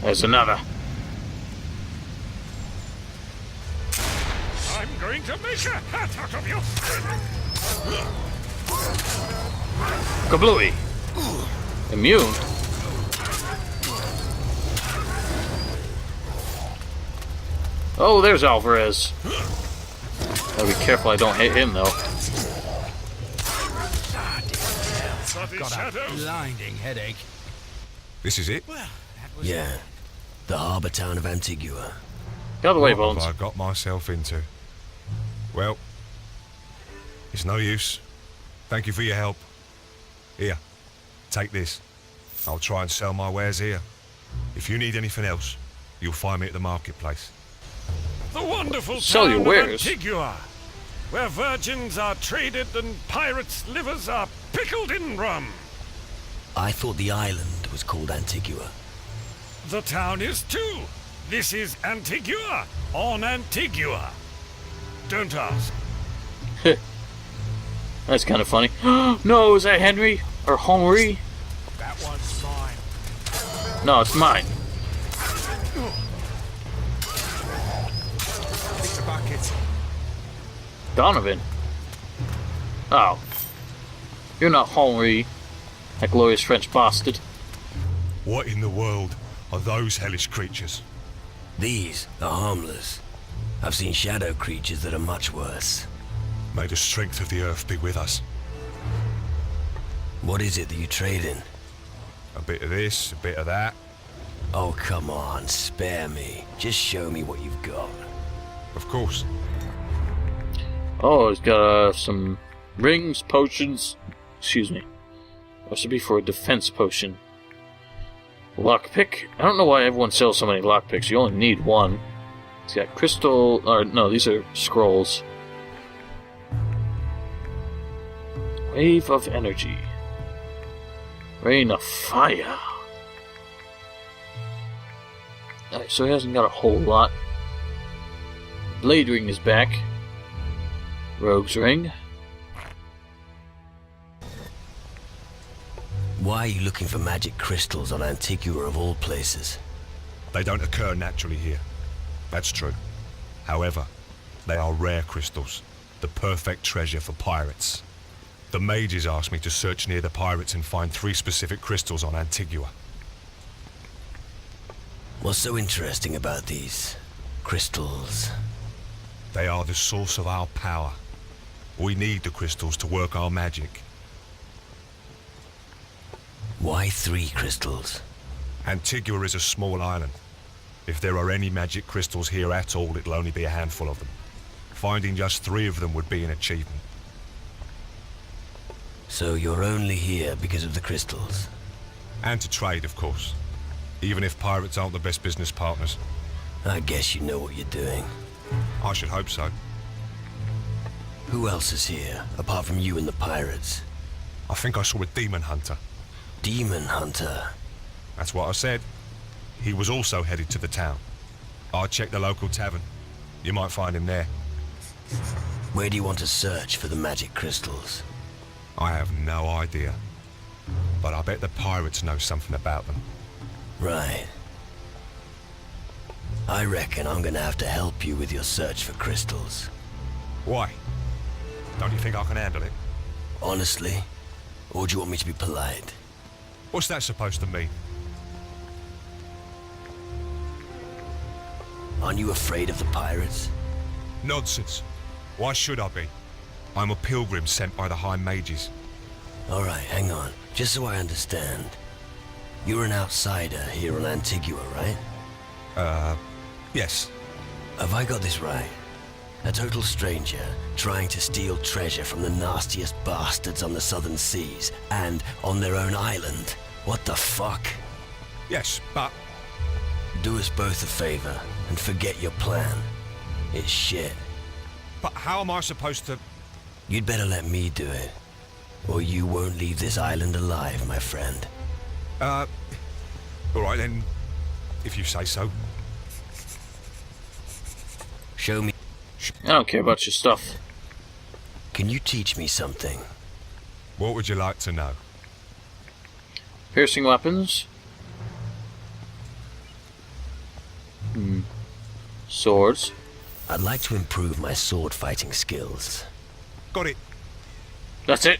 There's another. I'm going to make a hat out of you! Kablooey. Immune. Oh, there's Alvarez. Gotta be careful I don't hit him, though. Got a blinding headache. This is it? Yeah, the harbour town of Antigua. Get out of the way, What Bones. have I got myself into? Well, it's no use. Thank you for your help. Here, take this. I'll try and sell my wares here. If you need anything else, you'll find me at the marketplace. The wonderful Sell your town wares. of Antigua, where virgins are traded and pirates' livers are pickled in rum. I thought the island was called Antigua. The town is too. This is Antigua on Antigua. Don't ask. That's kind of funny. No, is that Henry? Or Henry? That one's mine. No, it's mine. Take the bucket. Donovan. Oh. You're not Henry, that glorious French bastard. What in the world are those hellish creatures? These are harmless. I've seen shadow creatures that are much worse. May the strength of the earth be with us. What is it that you trade in? A bit of this, a bit of that. Oh, come on, spare me. Just show me what you've got. Of course. Oh, he's got some rings, potions. Excuse me. Recipe for a defense potion. Lockpick. I don't know why everyone sells so many lockpicks. You only need one. He's got crystal. Or no, these are scrolls. Wave of energy. Rain of fire. Alright, so he hasn't got a whole lot. Blade ring is back. Rogue's ring. Why are you looking for magic crystals on Antigua of all places? They don't occur naturally here. That's true. However, they are rare crystals. The perfect treasure for pirates. The mages asked me to search near the pirates and find 3 specific crystals on Antigua. What's so interesting about these crystals? They are the source of our power. We need the crystals to work our magic. Why 3 crystals? Antigua is a small island. If there are any magic crystals here at all, it'll only be a handful of them. Finding just 3 of them would be an achievement. So you're only here because of the crystals? And to trade, of course. Even if pirates aren't the best business partners. I guess you know what you're doing. I should hope so. Who else is here, apart from you and the pirates? I think I saw a demon hunter. Demon hunter? That's what I said. He was also headed to the town. I checked the local tavern. You might find him there. Where do you want to search for the magic crystals? I have no idea. But I bet the pirates know something about them. Right. I reckon I'm gonna have to help you with your search for crystals. Why? Don't you think I can handle it? Honestly? Or do you want me to be polite? What's that supposed to mean? Aren't you afraid of the pirates? Nonsense. Why should I be? I'm a pilgrim sent by the High Mages. Alright, hang on. Just so I understand. You're an outsider here on Antigua, right? Yes. Have I got this right? A total stranger trying to steal treasure from the nastiest bastards on the southern seas and on their own island. What the fuck? Yes, but... Do us both a favor and forget your plan. It's shit. But how am I supposed to... You'd better let me do it. Or you won't leave this island alive, my friend. Alright then, if you say so. Show me. I don't care about your stuff. Can you teach me something? What would you like to know? Piercing weapons. Swords. I'd like to improve my sword fighting skills. Got it. That's it.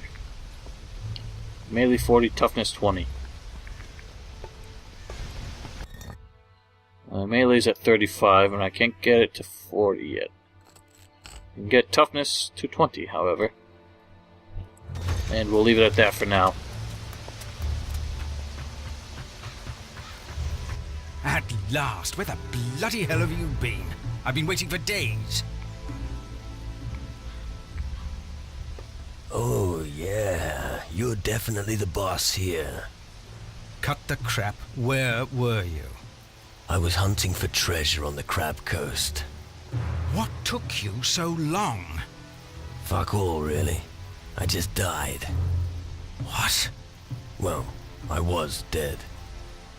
Melee 40, toughness 20. Melee's at 35, and I can't get it to 40 yet. I can get toughness to 20, however. And we'll leave it at that for now. At last, where the bloody hell have you been? I've been waiting for days. Oh yeah, you're definitely the boss here. Cut the crap. Where were you? I was hunting for treasure on the Crab Coast. What took you so long? Fuck all, really. I just died. What? Well, I was dead.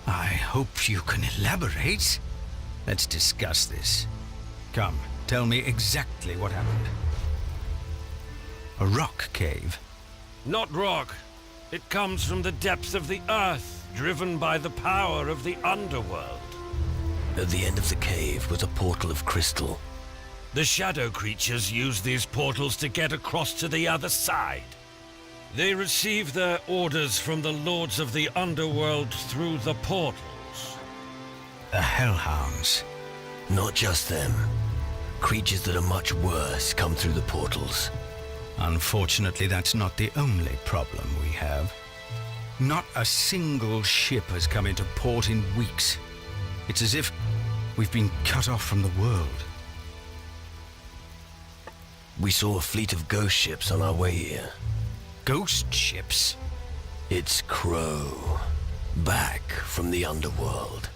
I hope you can elaborate. Let's discuss this. Come, tell me exactly what happened. A rock cave? Not rock. It comes from the depths of the earth, driven by the power of the underworld. At the end of the cave was a portal of crystal. The shadow creatures use these portals to get across to the other side. They receive their orders from the lords of the underworld through the portals. The hellhounds. Not just them. Creatures that are much worse come through the portals. Unfortunately, that's not the only problem we have. Not a single ship has come into port in weeks. It's as if we've been cut off from the world. We saw a fleet of ghost ships on our way here. Ghost ships? It's Crow. Back from the underworld.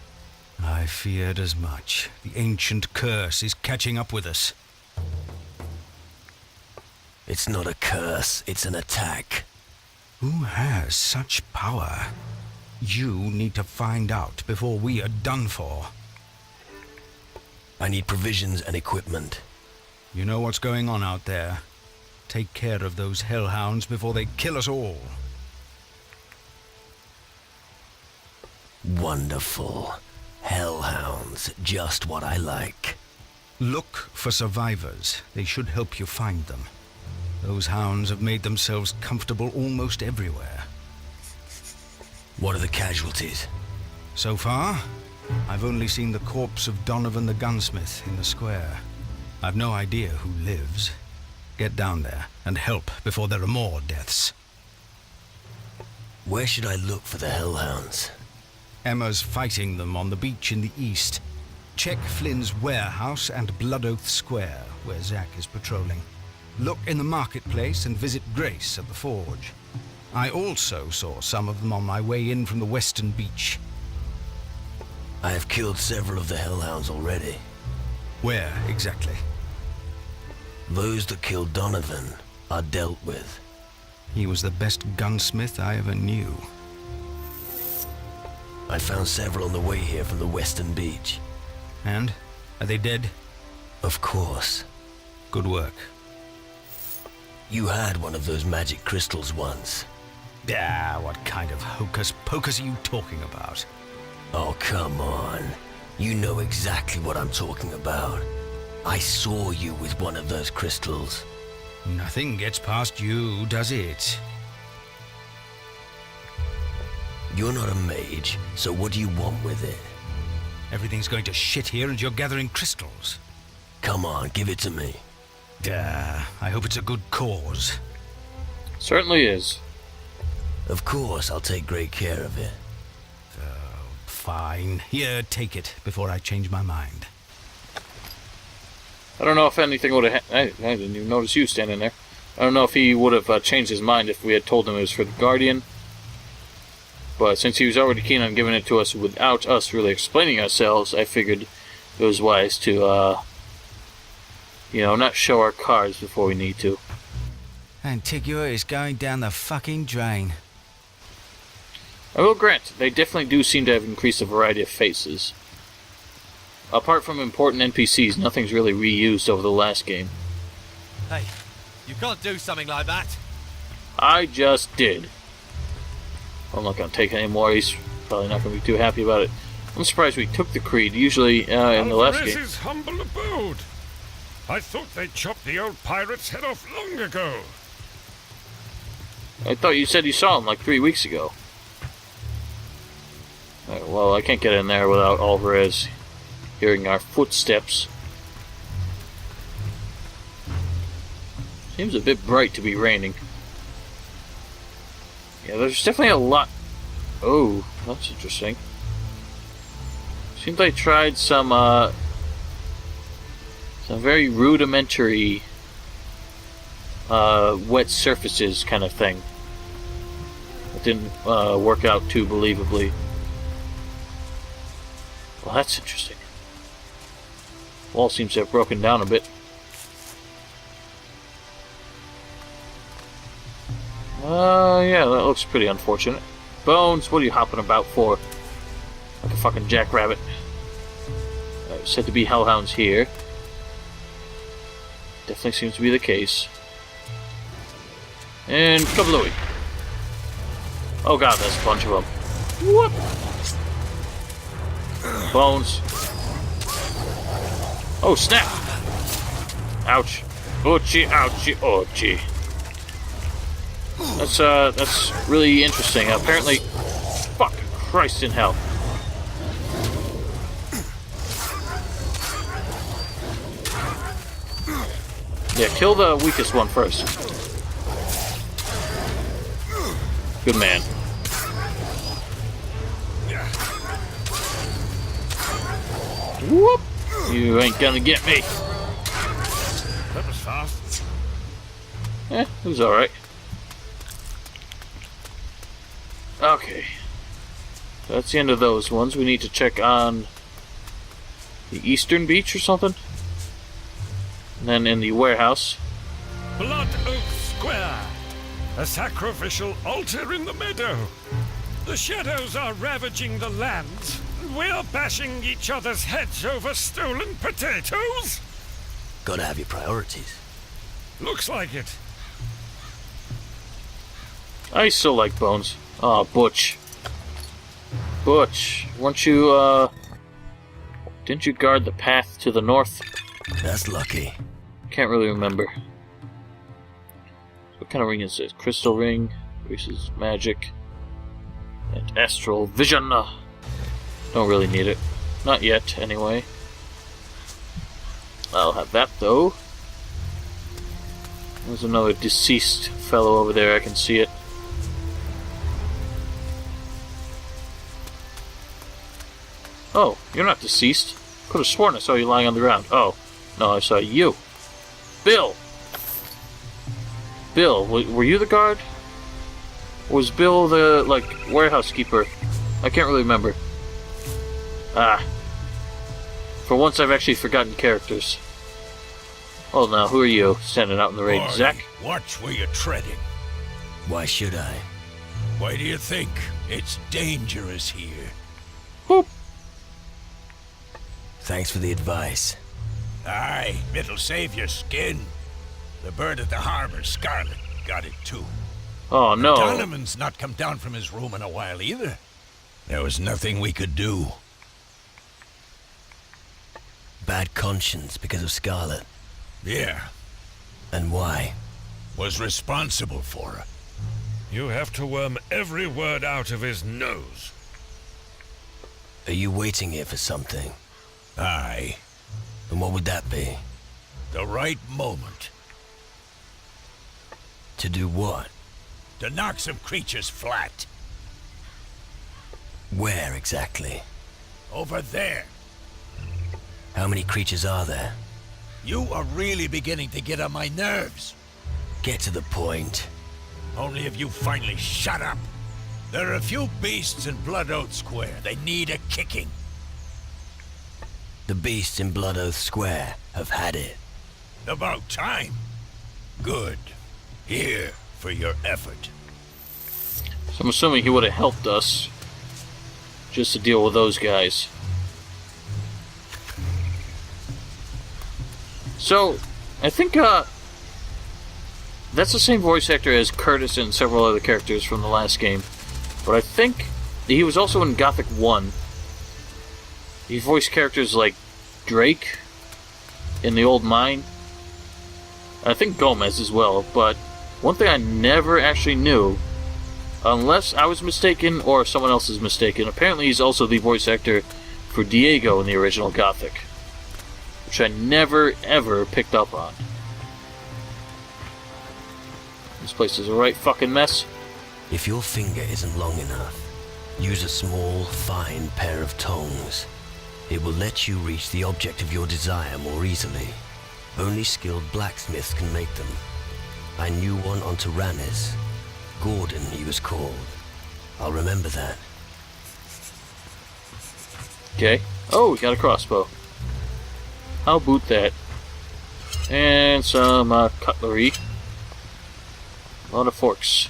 I feared as much. The ancient curse is catching up with us. It's not a curse, it's an attack. Who has such power? You need to find out before we are done for. I need provisions and equipment. You know what's going on out there. Take care of those hellhounds before they kill us all. Wonderful. Hellhounds, just what I like. Look for survivors. They should help you find them. Those hounds have made themselves comfortable almost everywhere. What are the casualties? So far, I've only seen the corpse of Donovan the gunsmith in the square. I've no idea who lives. Get down there and help before there are more deaths. Where should I look for the hellhounds? Emma's fighting them on the beach in the east. Check Flynn's warehouse and Blood Oath Square, where Zack is patrolling. Look in the marketplace and visit Grace at the forge. I also saw some of them on my way in from the western beach. I have killed several of the hellhounds already. Where exactly? Those that killed Donovan are dealt with. He was the best gunsmith I ever knew. I found several on the way here from the western beach. And? Are they dead? Of course. Good work. You had one of those magic crystals once. Ah, what kind of hocus pocus are you talking about? Oh, come on. You know exactly what I'm talking about. I saw you with one of those crystals. Nothing gets past you, does it? You're not a mage, so what do you want with it? Everything's going to shit here and you're gathering crystals. Come on, give it to me. I hope it's a good cause. Certainly is. Of course, I'll take great care of it. Fine. Here, take it before I change my mind. I don't know if anything would have... I didn't even notice you standing there. I don't know if he would have changed his mind if we had told him it was for the Guardian. But since he was already keen on giving it to us without us really explaining ourselves, I figured it was wise to, not show our cards before we need to. Antigua is going down the fucking drain. I will grant, they definitely do seem to have increased the variety of faces. Apart from important NPCs, nothing's really reused over the last game. Hey, you can't do something like that. I just did. I'm not going to take any more, he's probably not going to be too happy about it. I'm surprised we took the Creed. Usually, in the last game. Alvarez's humble abode. I thought they chopped the old pirate's head off long ago. I thought you said you saw him like 3 weeks ago. Well, I can't get in there without Alvarez hearing our footsteps. Seems a bit bright to be raining. Yeah, there's definitely a lot. Oh, that's interesting. Seems I tried some very rudimentary wet surfaces kind of thing. It didn't work out too believably. Well, that's interesting. Wall seems to have broken down a bit. Yeah, that looks pretty unfortunate. Bones, what are you hopping about for? Like a fucking jackrabbit. Said to be hellhounds here. Definitely seems to be the case. And kablooey. Oh god, there's a bunch of them. Whoop! Bones. Oh snap! Ouch. Ouchie, ouchie, ouchie. That's really interesting. Apparently, fuck Christ in hell. Yeah, kill the weakest one first. Good man. Whoop! You ain't gonna get me. That was fast. It was alright. Okay. That's the end of those ones. We need to check on the eastern beach or something. And then in the warehouse. Blood Oak Square. A sacrificial altar in the meadow. The shadows are ravaging the lands. We're bashing each other's heads over stolen potatoes. Gotta have your priorities. Looks like it. I still like Bones. Oh, Butch. Butch, weren't you, didn't you guard the path to the north? That's lucky. Can't really remember. What kind of ring is this? Crystal ring, increases magic, and astral vision. Don't really need it. Not yet, anyway. I'll have that, though. There's another deceased fellow over there, I can see it. Oh, you're not deceased. Could have sworn I saw you lying on the ground. Oh, no, I saw you. Bill! Bill, were you the guard? Or was Bill the, warehouse keeper? I can't really remember. Ah. For once I've actually forgotten characters. Well, now, who are you, standing out in the rain? Boy, Zach? watch where you're treading. Why should I? Why do you think? It's dangerous here. Whoop! Thanks for the advice. Aye, it'll save your skin. The bird at the harbor, Scarlet, got it too. Oh, no. Donovan's not come down from his room in a while either. There was nothing we could do. Bad conscience because of Scarlet. Yeah, And why? was responsible for her. You have to worm every word out of his nose. Are you waiting here for something? Aye, And what would that be? the right moment To do what? to knock some creatures flat. Where exactly? Over there. How many creatures are there? You are really beginning to get on my nerves. Get to the point. Only if you finally shut up. There are a few beasts in Blood Oath Square. They need a kicking. The beasts in Blood Oath Square have had it. About time. Good. Here for your effort. So I'm assuming he would have helped us just to deal with those guys. So, I think, that's the same voice actor as Curtis and several other characters from the last game. But I think he was also in Gothic 1. He voiced characters like Drake in the old mine. I think Gomez as well, but one thing I never actually knew, unless I was mistaken or someone else is mistaken, apparently he's also the voice actor for Diego in the original Gothic, which I never ever picked up on. This place is a right fucking mess. If your finger isn't long enough, use a small, fine pair of tongs. It will let you reach the object of your desire more easily. Only skilled blacksmiths can make them. I knew one on Tyrannus. Gordon, he was called. I'll remember that. Okay. Oh, we got a crossbow. I'll boot that. And some cutlery. A lot of forks.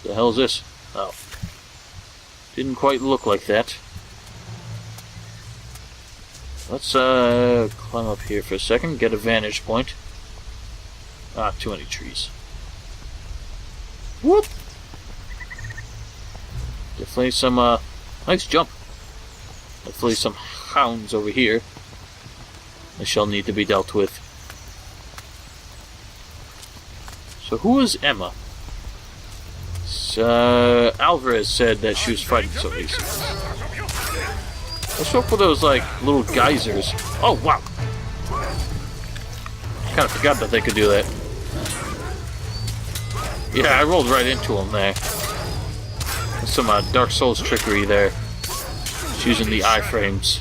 The hell is this? Oh. Didn't quite look like that. Let's climb up here for a second, get a vantage point. Ah, too many trees. Whoop! Definitely some nice jump. Definitely some hounds over here. They shall need to be dealt with. So who is Emma? Alvarez said that she was fighting somebody. Let's go for those, like, little geysers. Oh, wow. Kind of forgot that they could do that. Yeah, I rolled right into him there. There's some Dark Souls trickery there. Just using the iframes.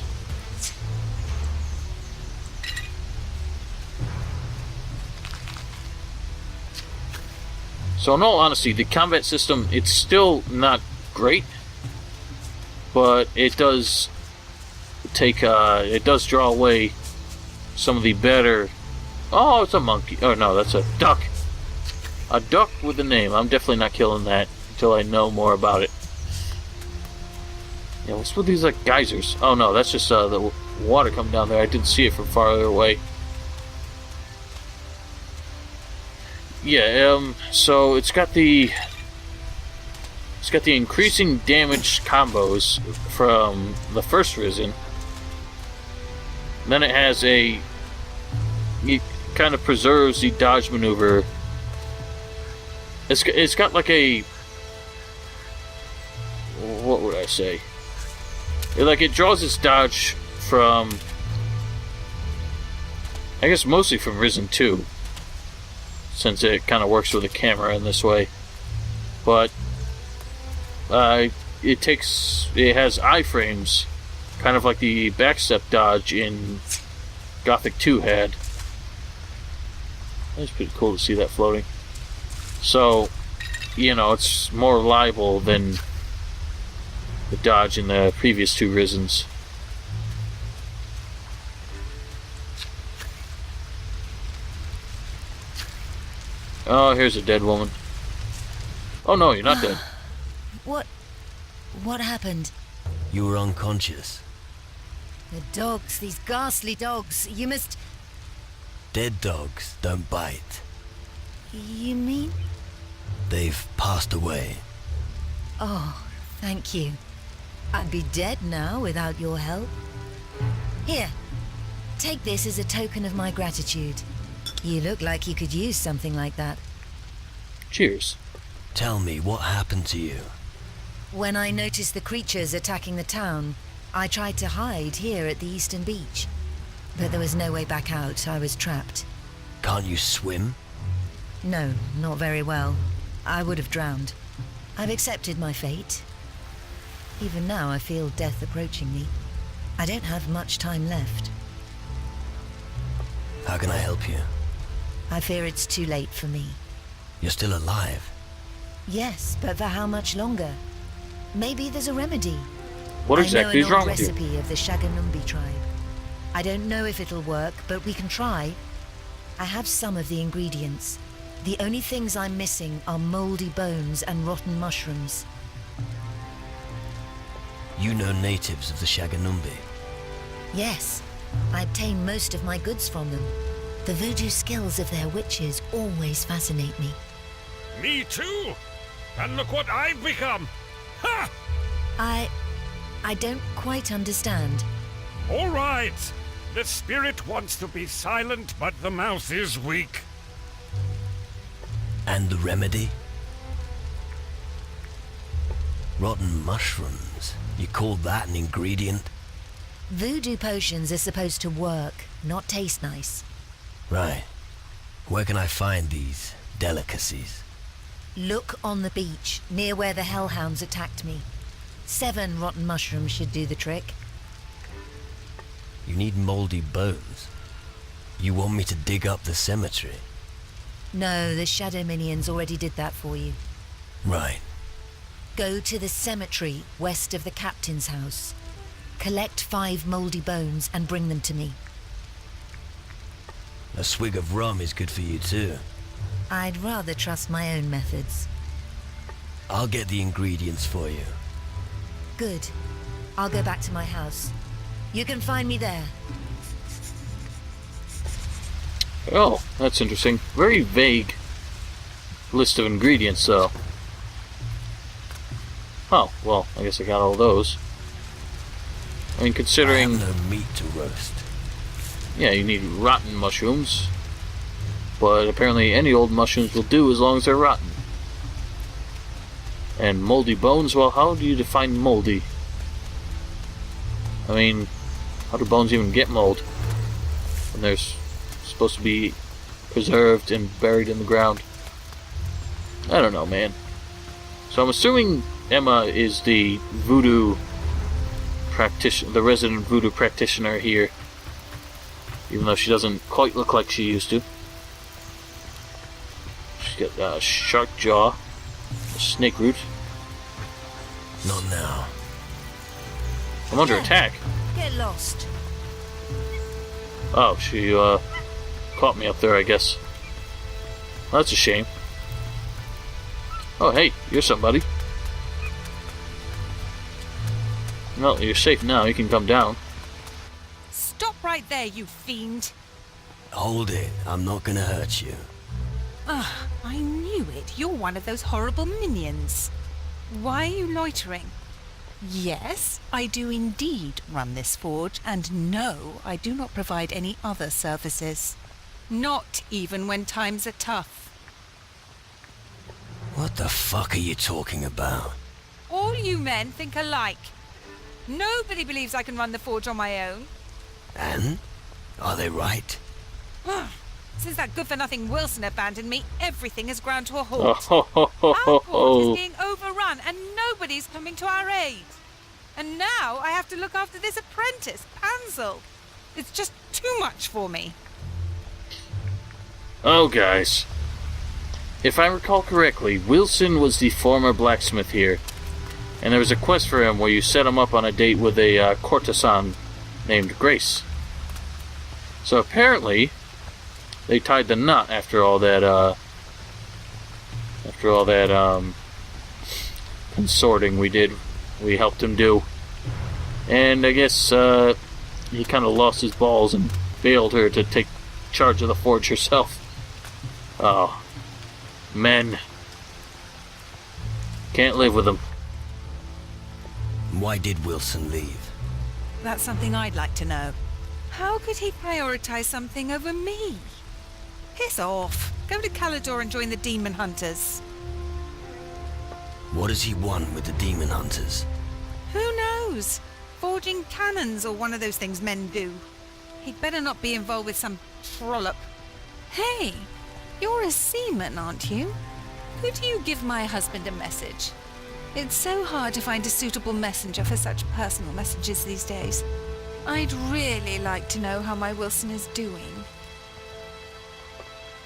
So in all honesty, the combat system, it's still not great, but it does take, it does draw away some of the better... Oh, it's a monkey. Oh no, that's a duck. A duck with a name. I'm definitely not killing that until I know more about it. Yeah, what's with these, like, geysers? Oh no, that's just the water coming down there. I didn't see it from farther away. Yeah, so it's got the increasing damage combos from the first Risen. Then it has it kind of preserves the dodge maneuver. It's got like a, what would I say? It draws its dodge from, I guess mostly from Risen 2. Since it kind of works with the camera in this way, but it has iframes, kind of like the backstep dodge in Gothic 2 had. That's pretty cool to see that floating. So, you know, it's more reliable than the dodge in the previous two Risens. Oh, here's a dead woman. Oh no, you're not dead. What happened? You were unconscious. The dogs, these ghastly dogs. You must... Dead dogs don't bite. You mean? They've passed away. Oh, thank you. I'd be dead now without your help. Here, take this as a token of my gratitude. You look like you could use something like that. Cheers. Tell me, what happened to you? When I noticed the creatures attacking the town, I tried to hide here at the eastern beach. But there was no way back out. I was trapped. Can't you swim? No, not very well. I would have drowned. I've accepted my fate. Even now I feel death approaching me. I don't have much time left. How can I help you? I fear it's too late for me. You're still alive. Yes, but for how much longer? Maybe there's a remedy. What exactly is I know an wrong old with you? recipe of the Shaganumbi tribe. I don't know if it'll work, but we can try. I have some of the ingredients. The only things I'm missing are moldy bones and rotten mushrooms. You know natives of the Shaganumbi? Yes, I obtain most of my goods from them. The voodoo skills of their witches always fascinate me. Me too! And look what I've become! Ha! I don't quite understand. All right. The spirit wants to be silent, but the mouth is weak. And the remedy? Rotten mushrooms. You call that an ingredient? Voodoo potions are supposed to work, not taste nice. Right. Where can I find these delicacies? Look on the beach, near where the hellhounds attacked me. 7 rotten mushrooms should do the trick. You need moldy bones. You want me to dig up the cemetery? No, the shadow minions already did that for you. Right. Go to the cemetery west of the captain's house. Collect 5 moldy bones and bring them to me. A swig of rum is good for you too. I'd rather trust my own methods. I'll get the ingredients for you. Good. I'll go back to my house. You can find me there. Oh, that's interesting. Very vague list of ingredients, though. Oh, well, I guess I got all those. I mean, considering... I have no meat to roast. Yeah, you need rotten mushrooms. But apparently any old mushrooms will do as long as they're rotten. And moldy bones, well, how do you define moldy? I mean, how do bones even get mold? When they're supposed to be preserved and buried in the ground? I don't know, man. So I'm assuming Emma is the voodoo practitioner, the resident voodoo practitioner here. Even though she doesn't quite look like she used to. She's got a shark jaw, a snake root. Not now. I'm under attack. Get lost. Oh, she caught me up there, I guess. Well, that's a shame. Oh, hey, you're somebody. Well, you're safe now. You can come down. Stop right there, you fiend. Hold it. I'm not gonna hurt you. Ah, I knew it. You're one of those horrible minions. Why are you loitering? Yes, I do indeed run this forge, and no, I do not provide any other services. Not even when times are tough. What the fuck are you talking about? All you men think alike. Nobody believes I can run the forge on my own. And? Are they right? Since that good-for-nothing Wilson abandoned me, everything has ground to a halt. Oh, Our port is being overrun, and nobody's coming to our aid. And now I have to look after this apprentice, Pansel. It's just too much for me. Oh, guys. If I recall correctly, Wilson was the former blacksmith here. And there was a quest for him where you set him up on a date with a courtesan named Grace. So apparently, they tied the knot after all that, consorting we helped him do. And I guess, he kind of lost his balls and bailed her to take charge of the forge herself. Oh. Men. Can't live with them. Why did Wilson leave? That's something I'd like to know. How could he prioritize something over me? Piss off. Go to Calidor and join the Demon Hunters. What does he want with the Demon Hunters? Who knows? Forging cannons or one of those things men do. He'd better not be involved with some trollop. Hey, you're a seaman, aren't you? Could you give my husband a message? It's so hard to find a suitable messenger for such personal messages these days. I'd really like to know how my Wilson is doing.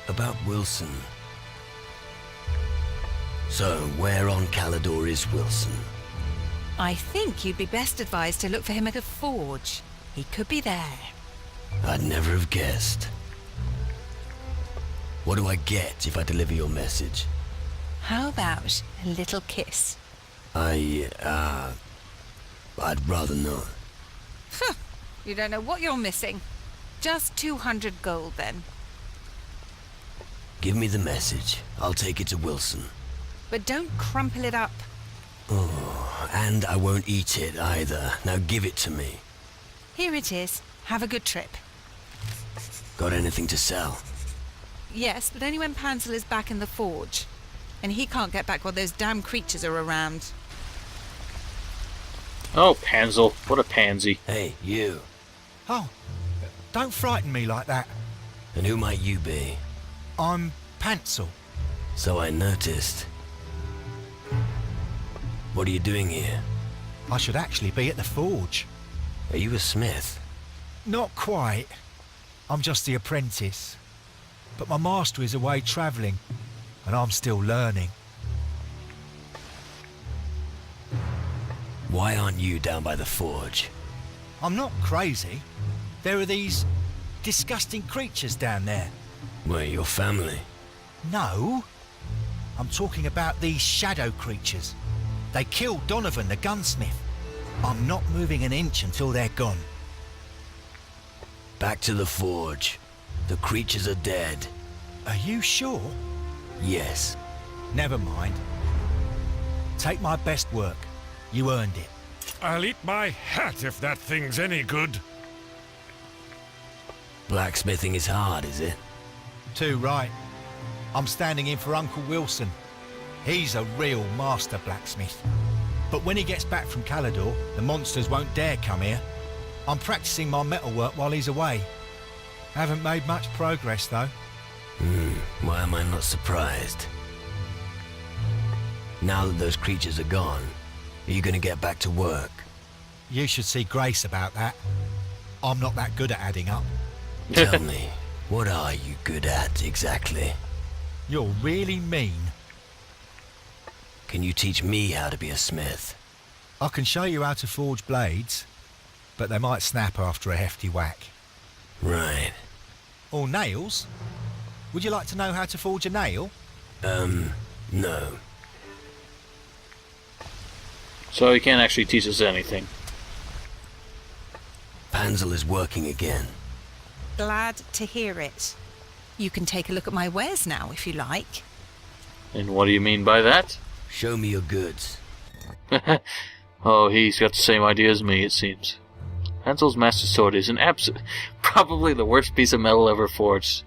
About Wilson. So, where on Calidor is Wilson? I think you'd be best advised to look for him at a forge. He could be there. I'd never have guessed. What do I get if I deliver your message? How about a little kiss? I'd rather not. You don't know what you're missing. Just 200 gold, then. Give me the message. I'll take it to Wilson. but don't crumple it up. Oh, and I won't eat it either. Now give it to me. Here it is. Have a good trip. Got anything to sell? Yes, but only when Pansel is back in the forge. And he can't get back while those damn creatures are around. Oh, Pansel. What a pansy. Hey, you. Oh, don't frighten me like that. And who might you be? I'm Pansel. So I noticed. What are you doing here? I should actually be at the forge. Are you a smith? Not quite. I'm just the apprentice. But my master is away travelling, and I'm still learning. Why aren't you down by the forge? I'm not crazy. There are these disgusting creatures down there. Where, your family? No. I'm talking about these shadow creatures. They killed Donovan, the gunsmith. I'm not moving an inch until they're gone. Back to the forge. The creatures are dead. Are you sure? Yes. Never mind. Take my best work. You earned it. I'll eat my hat if that thing's any good. Blacksmithing is hard, is it? Too right. I'm standing in for Uncle Wilson. He's a real master blacksmith. But when he gets back from Calador, the monsters won't dare come here. I'm practicing my metalwork while he's away. Haven't made much progress, though. Why am I not surprised? Now that those creatures are gone, are you going to get back to work? You should see Grace about that. I'm not that good at adding up. Tell me, what are you good at exactly? You're really mean. Can you teach me how to be a smith? I can show you how to forge blades, but they might snap after a hefty whack. Right. Or nails. Would you like to know how to forge a nail? No. So he can't actually teach us anything. Pansel is working again. Glad to hear it. You can take a look at my wares now, if you like. And what do you mean by that? Show me your goods. Oh, he's got the same idea as me, it seems. Hansel's master sword is probably the worst piece of metal ever forged.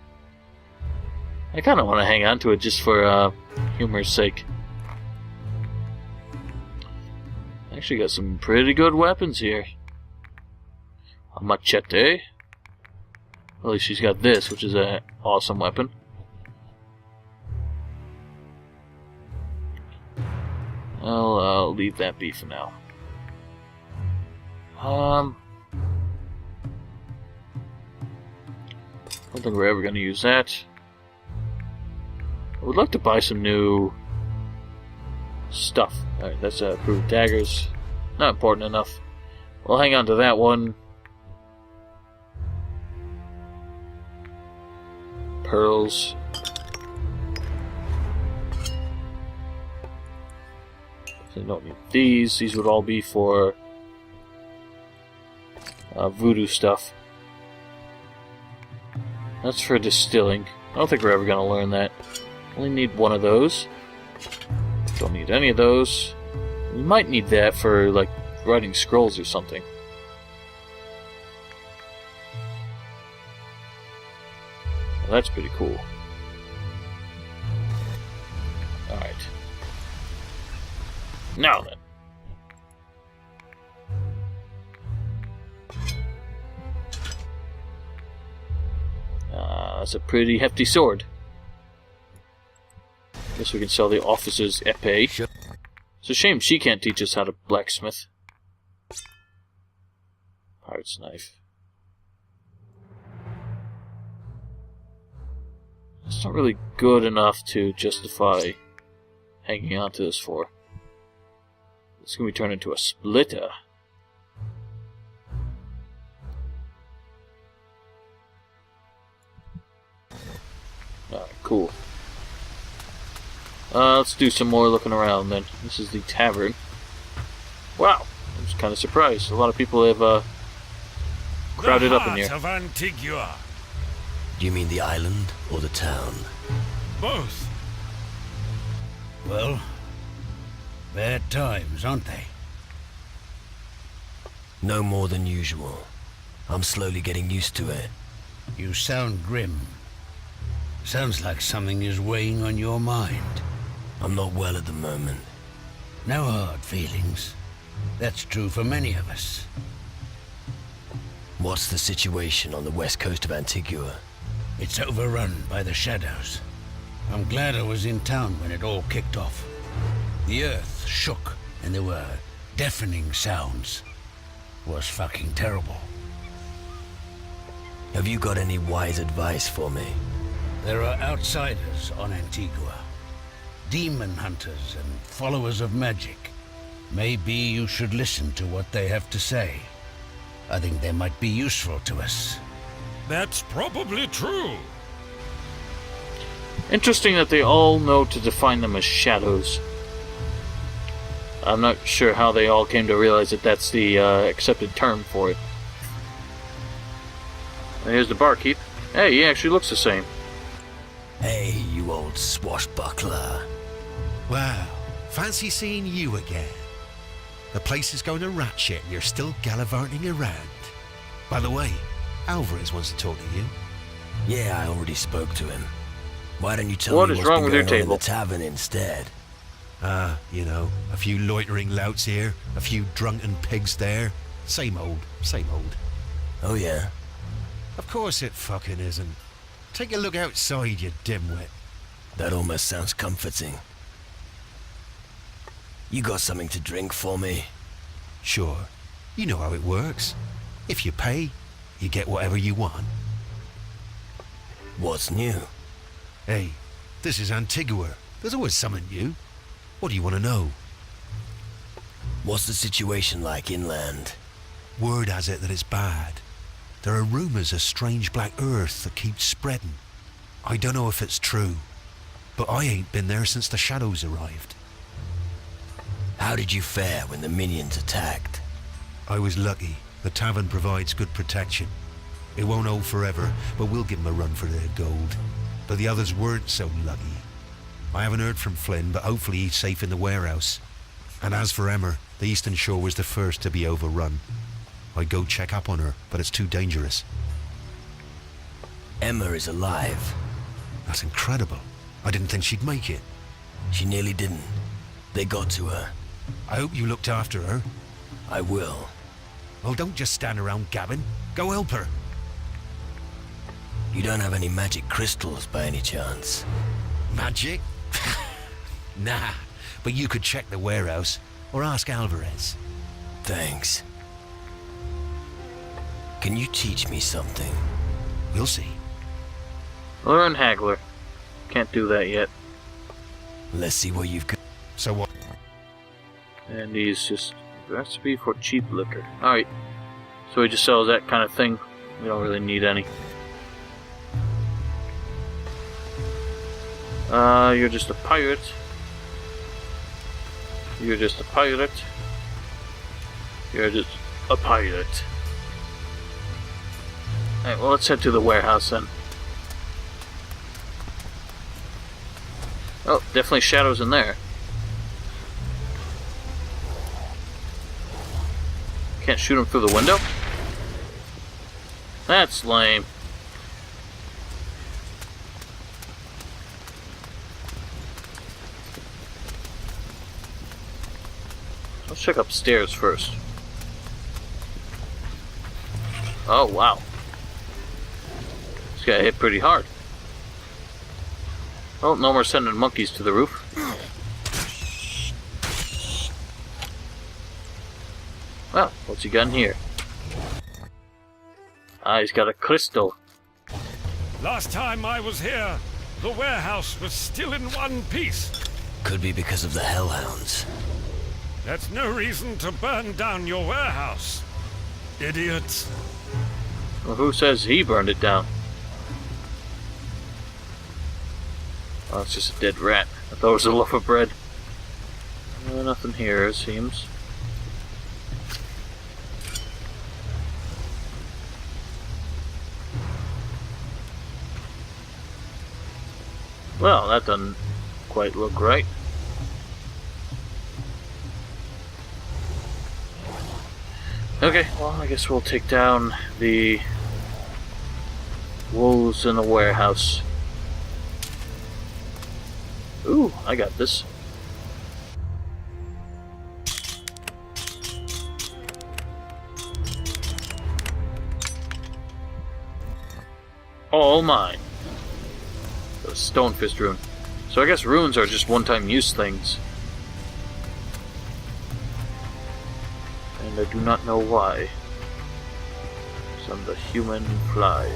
I kind of want to hang on to it just for humor's sake. Actually got some pretty good weapons here. A machete. At least she's got this, which is an awesome weapon. I'll leave that be for now. I don't think we're ever going to use that. I would like to buy some new stuff. Alright, that's approved daggers. Not important enough. We'll hang on to that one. Pearls. I don't need these. These would all be for voodoo stuff. That's for distilling. I don't think we're ever going to learn that. Only need one of those. Don't need any of those. We might need that for, like, writing scrolls or something. Well, that's pretty cool. Alright. Now then. That's a pretty hefty sword. Guess we can sell the officer's épée. It's a shame she can't teach us how to blacksmith. Pirate's knife. It's not really good enough to justify hanging on to this for. It's going to be turned into a splitter. Alright, cool. Let's do some more looking around then. This is the tavern. Wow, I'm just kind of surprised. A lot of people have crowded up in here. The heart of Antigua. Do you mean the island or the town? Both. Well, Bad times, aren't they? No more than usual. I'm slowly getting used to it. You sound grim. Sounds like something is weighing on your mind. I'm not well at the moment. No hard feelings. That's true for many of us. What's the situation on the west coast of Antigua? It's overrun by the shadows. I'm glad I was in town when it all kicked off. The earth shook and there were deafening sounds. It was fucking terrible. Have you got any wise advice for me? There are outsiders on Antigua. Demon hunters and followers of magic. Maybe you should listen to what they have to say. I think they might be useful to us. That's probably true. Interesting that they all know to define them as shadows. I'm not sure how they all came to realize that that's the accepted term for it. And here's the barkeep. Hey, he actually looks the same. Hey, you old swashbuckler. Wow, fancy seeing you again. The place is going to rat shit and you're still gallivanting around. By the way, Alvarez wants to talk to you. Yeah, I already spoke to him. Why don't you tell What me is what's wrong been with your going on in table? the tavern instead? You know, a few loitering louts here, a few drunken pigs there. Same old, same old. Oh yeah? Of course it fucking isn't. Take a look outside, you dimwit. That almost sounds comforting. You got something to drink for me? Sure, you know how it works. If you pay, you get whatever you want. What's new? Hey, this is Antigua. There's always something new. What do you want to know? What's the situation like inland? Word has it that it's bad. There are rumors of strange black earth that keeps spreading. I don't know if it's true, but I ain't been there since the shadows arrived. How did you fare when the minions attacked? I was lucky. The tavern provides good protection. It won't hold forever, but we'll give them a run for their gold. But the others weren't so lucky. I haven't heard from Flynn, but hopefully he's safe in the warehouse. And as for Emmer, the Eastern Shore was the first to be overrun. I'd go check up on her, but it's too dangerous. Emma is alive. That's incredible. I didn't think she'd make it. She nearly didn't. They got to her. I hope you looked after her. I will. Well, don't just stand around gabbing. Go help her. You don't have any magic crystals by any chance? Magic? Nah, but you could check the warehouse or ask Alvarez. Thanks. Can you teach me something? We'll see. Learn Haggler. Can't do that yet. Let's see what you've got. So what? And he's just recipe for cheap liquor. Alright. So he just sells that kind of thing. We don't really need any. You're just a pirate. You're just a pirate. You're just a pirate. Alright, well, let's head to the warehouse then. Oh, definitely shadows in there. Can't shoot him through the window? That's lame. Let's check upstairs first. Oh, wow. This got hit pretty hard. Oh, no more sending monkeys to the roof. Well, what's he got in here? Ah, he's got a crystal. Last time I was here, the warehouse was still in one piece. Could be because of the hellhounds. That's no reason to burn down your warehouse. Idiots. Well, who says he burned it down? Oh, it's just a dead rat. I thought it was a loaf of bread. Nothing here, it seems. Well, that doesn't quite look right. Okay, well, I guess we'll take down the wolves in the warehouse. Ooh, I got this. All mine. The stone fist rune. So I guess runes are just one-time use things. And I do not know why. So I'm the human fly.